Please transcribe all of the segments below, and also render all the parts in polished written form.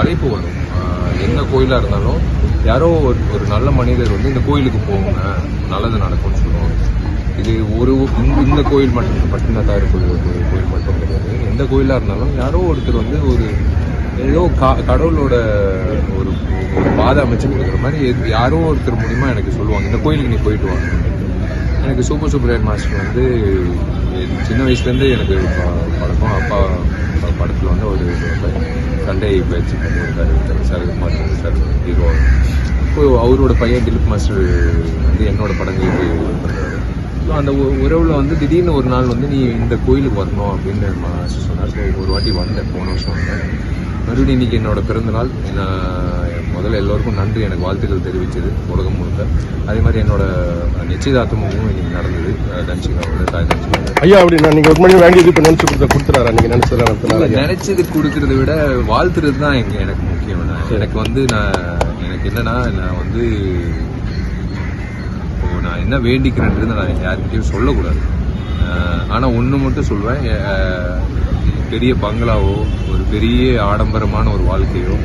அழைப்பு வரும். எந்த கோயிலாக இருந்தாலும் யாரோ ஒரு நல்ல மனிதர் வந்து இந்த கோயிலுக்கு போங்க, நல்லது நடக்கும்னு சொல்லுவாங்க. இது இந்த கோயில் மட்டும் பட்டினத்தார் கோயில் மட்டும் கிடையாது. எந்த கோயிலாக இருந்தாலும் யாரோ ஒருத்தர் வந்து ஏதோ கடவுளோட ஒரு பாதை அமைச்சு கொடுக்குற மாதிரி யாரோ ஒருத்தர் மூலிமா எனக்கு சொல்லுவாங்க, இந்த கோயிலுக்கு நீ போயிட்டு வாங்க. எனக்கு சூப்பர் சுப்ரமணியன் மாஸ்டர் வந்து சின்ன வயசுலேருந்து எனக்கு பழக்கம். அப்பா படத்தில் வந்து ஒரு சண்டை பயிற்சி பண்ணியிருக்காரு சரகுமார் சார் ஹீரோ. இப்போ அவரோட பையன் திலீப் மாஸ்டர் வந்து என்னோட படங்களுக்கு பண்ணுறாரு. ஸோ அந்த உறவில் வந்து திடீர்னு ஒரு நாள் வந்து நீ இந்த கோயிலுக்கு வரணும் அப்படின்னு மாஸ்டர் சொன்னார். ஸோ ஒரு வாட்டி வந்தேன், போன வருஷம் வந்தேன். மறுபடியும் இன்னைக்கு என்னோட பிறந்தநாள். முதல்ல எல்லோருக்கும் நன்றி, எனக்கு வாழ்த்துக்கள் தெரிவிச்சது உலகம் முழுக்க. அதே மாதிரி என்னோட நிச்சயதார்த்தமும் இன்னைக்கு நடந்தது தன்சிகாவோட தாய் தன்சிகாவோட. ஐயா அப்படின்னா நீங்க ஒரு மணி வேண்டியது இப்போ நினைச்சு கொடுத்துறாரா? நீங்க நினைச்சது கொடுக்கறத விட வாழ்த்துறது தான் எனக்கு முக்கியம். எனக்கு வந்து எனக்கு என்னன்னா, நான் வந்து இப்போ நான் என்ன வேண்டிக்கிறேன்றது நான் யாருக்கிட்டையும் சொல்லக்கூடாது. ஆனால் ஒன்று மட்டும் சொல்வேன், பெரிய பங்களாவோ ஒரு பெரிய ஆடம்பரமான ஒரு வாழ்க்கையோ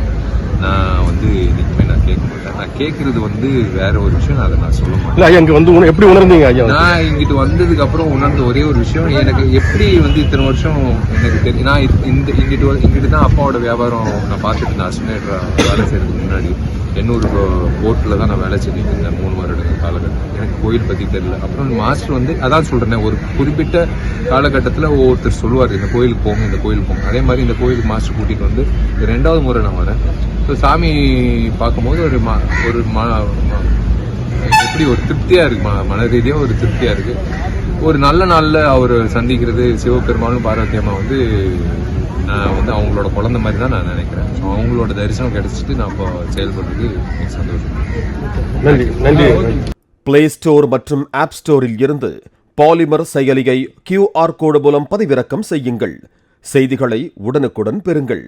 நான் வந்து இன்னைக்குமே நான் கேட்க மாட்டேன். நான் கேட்கறது வந்து வேற ஒரு விஷயம், அதை நான் சொல்ல மாட்டேன். இங்க வந்து எப்படி உணர்ந்தீங்க ஐயா? நான் இங்கிட்டு வந்ததுக்கு அப்புறம் உணர்ந்த ஒரே ஒரு விஷயம், எனக்கு எப்படி வந்து இத்தனை வருஷம் எனக்கு தெரியும். நான் இங்கிட்டு தான் அப்பாவோட வியாபாரம் நான் பார்த்துட்டு இருந்தேன். அஸ்மினேட்டரா வேலை செய்யறதுக்கு முன்னாடி 800 போட்டில் தான் நான் வேலை செஞ்சுட்டு இருந்தேன் 3 வருட காலகட்டம். எனக்கு கோயில் பற்றி தெரியல. அப்புறம் மாஸ்டர் வந்து அதான் சொல்கிறேன், ஒரு குறிப்பிட்ட காலகட்டத்தில் ஒவ்வொருத்தர் சொல்லுவார், இந்த கோயிலுக்கு போங்க, இந்த கோயிலுக்கு போங்க. அதே மாதிரி இந்த கோயிலுக்கு மாஸ்டர் கூட்டிகிட்டு வந்து 2வது முறை நான் வரேன். ஸோ சாமி பார்க்கும்போது எப்படி ஒரு திருப்தியாக இருக்குது, மன ரீதியாக ஒரு திருப்தியாக இருக்குது. ஒரு நல்ல நாளில் அவர் சந்திக்கிறது சிவபெருமானும் பார்வதியம்மா வந்து நான் வந்து அவங்களோட குழந்தை மாதிரி தான் நான் நினைக்கிறேன். ஸோ அவங்களோட தரிசனம் கிடைச்சிட்டு நான் இப்போ செயல்படுறது எனக்கு சந்தோஷம். நன்றி நன்றி. பிளே ஸ்டோர் மற்றும் ஆப் ஸ்டோரில் இருந்து பாலிமர் செயலியை QR கோடு மூலம் பதிவிறக்கம் செய்யுங்கள். செய்திகளை உடனுக்குடன் பெறுங்கள்.